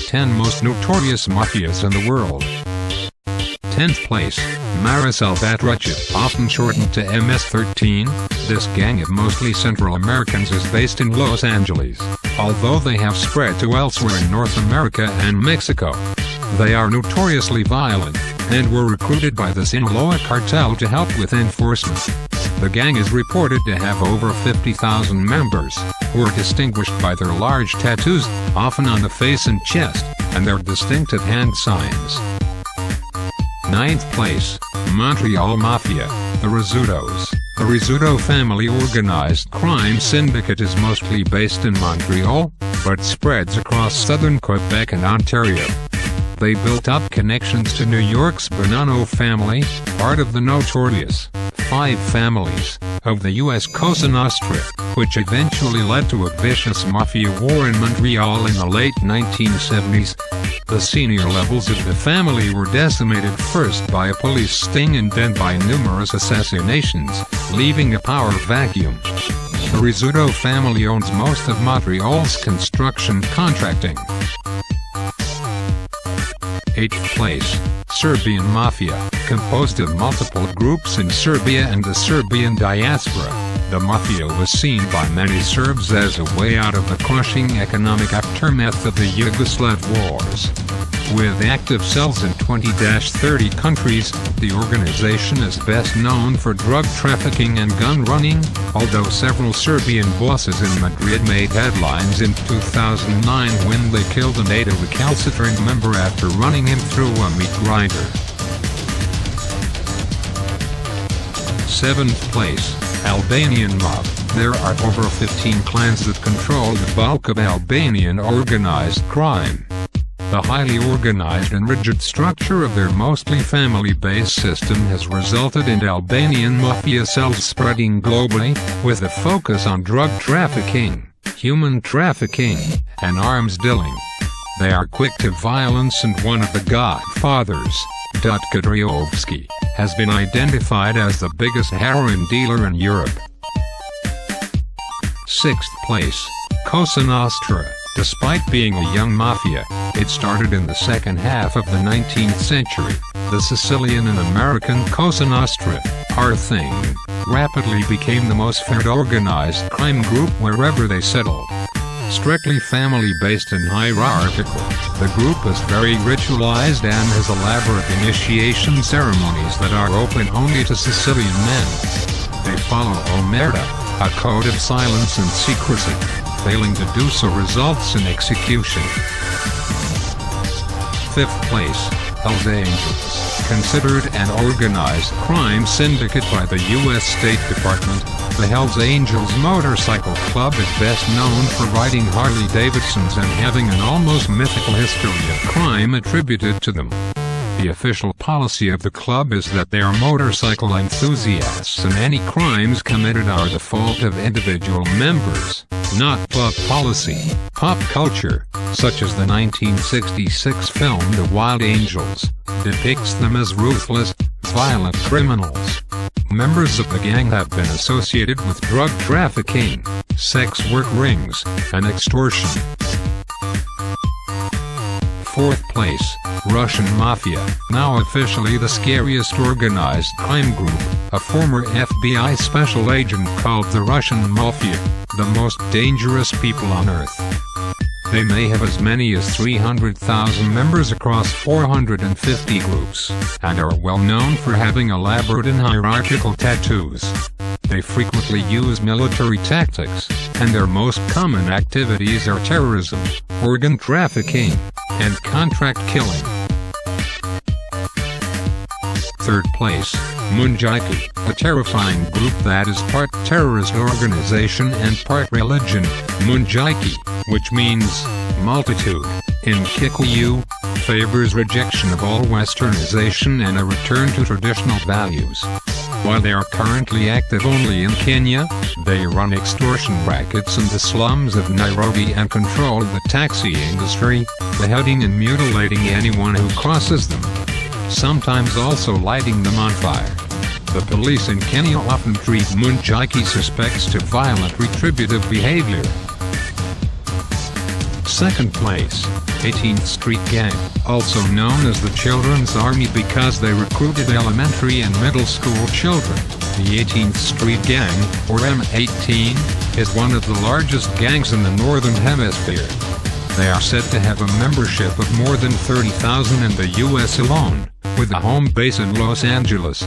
10 most notorious mafias in the world. 10th place, Mara Salvatrucha, often shortened to MS-13. This gang of mostly Central Americans is based in Los Angeles, although they have spread to elsewhere in North America and Mexico. They are notoriously violent, and were recruited by the Sinaloa cartel to help with enforcement. The gang is reported to have over 50,000 members, who are distinguished by their large tattoos, often on the face and chest, and their distinctive hand signs. 9th place, Montreal Mafia, the Rizzutos. The Rizzuto family organized crime syndicate is mostly based in Montreal, but spreads across southern Quebec and Ontario. They built up connections to New York's Bonanno family, part of the notorious Five Families of the U.S. Cosa Nostra, which eventually led to a vicious mafia war in Montreal in the late 1970s. The senior levels of the family were decimated first by a police sting and then by numerous assassinations, leaving a power vacuum. The Rizzuto family owns most of Montreal's construction contracting. 8th place, Serbian Mafia, composed of multiple groups in Serbia and the Serbian diaspora. The mafia was seen by many Serbs as a way out of the crushing economic aftermath of the Yugoslav wars. With active cells in 20-30 countries, the organization is best known for drug trafficking and gun running, although several Serbian bosses in Madrid made headlines in 2009 when they killed a native recalcitrant member after running him through a meat grinder. 7th place, Albanian mob. There are over 15 clans that control the bulk of Albanian organized crime. The highly organized and rigid structure of their mostly family-based system has resulted in Albanian mafia cells spreading globally, with a focus on drug trafficking, human trafficking, and arms dealing. They are quick to violence, and one of the godfathers, Dutka Driovski, has been identified as the biggest heroin dealer in Europe. 6th place, Cosa Nostra. Despite being a young mafia, it started in the second half of the 19th century. The Sicilian and American Cosa Nostra, our thing, rapidly became the most feared organized crime group wherever they settled. Strictly family-based and hierarchical, the group is very ritualized and has elaborate initiation ceremonies that are open only to Sicilian men. They follow omerta, a code of silence and secrecy. Failing to do so results in execution. 5th place, Hells Angels. Considered an organized crime syndicate by the U.S. State Department, the Hells Angels Motorcycle Club is best known for riding Harley-Davidsons and having an almost mythical history of crime attributed to them. The official policy of the club is that they are motorcycle enthusiasts and any crimes committed are the fault of individual members, not club policy. Pop culture, such as the 1966 film The Wild Angels, depicts them as ruthless, violent criminals. Members of the gang have been associated with drug trafficking, sex work rings, and extortion. 4th place, Russian Mafia. Now officially the scariest organized crime group, a former FBI special agent called the Russian Mafia, the most dangerous people on Earth. They may have as many as 300,000 members across 450 groups, and are well known for having elaborate and hierarchical tattoos. They frequently use military tactics, and their most common activities are terrorism, organ trafficking, and contract killing. 3rd place, Munjaki, a terrifying group that is part terrorist organization and part religion. Munjaki, which means multitude, in Kikuyu, favors rejection of all westernization and a return to traditional values. While they are currently active only in Kenya, they run extortion rackets in the slums of Nairobi and control the taxi industry, beheading and mutilating anyone who crosses them, sometimes also lighting them on fire. The police in Kenya often treat Munjaki suspects to violent retributive behavior. Second place, 18th Street Gang, also known as the Children's Army because they recruited elementary and middle school children. The 18th Street Gang, or M18, is one of the largest gangs in the Northern Hemisphere. They are said to have a membership of more than 30,000 in the US alone, with a home base in Los Angeles.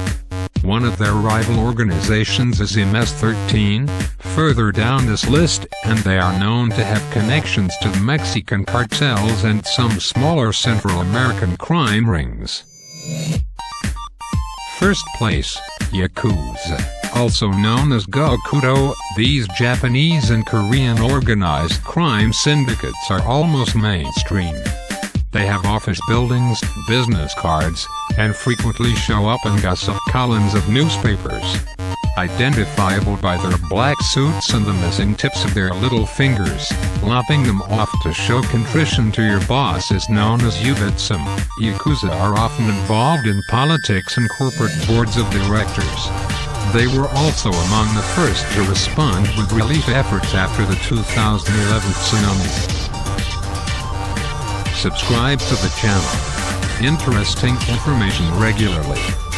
One of their rival organizations is MS-13, further down this list, and they are known to have connections to the Mexican cartels and some smaller Central American crime rings. First place, Yakuza, also known as Gokudo. These Japanese and Korean organized crime syndicates are almost mainstream. They have office buildings, business cards, and frequently show up in gossip columns of newspapers. Identifiable by their black suits and the missing tips of their little fingers, lopping them off to show contrition to your boss is known as yubitsum. Yakuza are often involved in politics and corporate boards of directors. They were also among the first to respond with relief efforts after the 2011 tsunami. Subscribe to the channel. Interesting information regularly.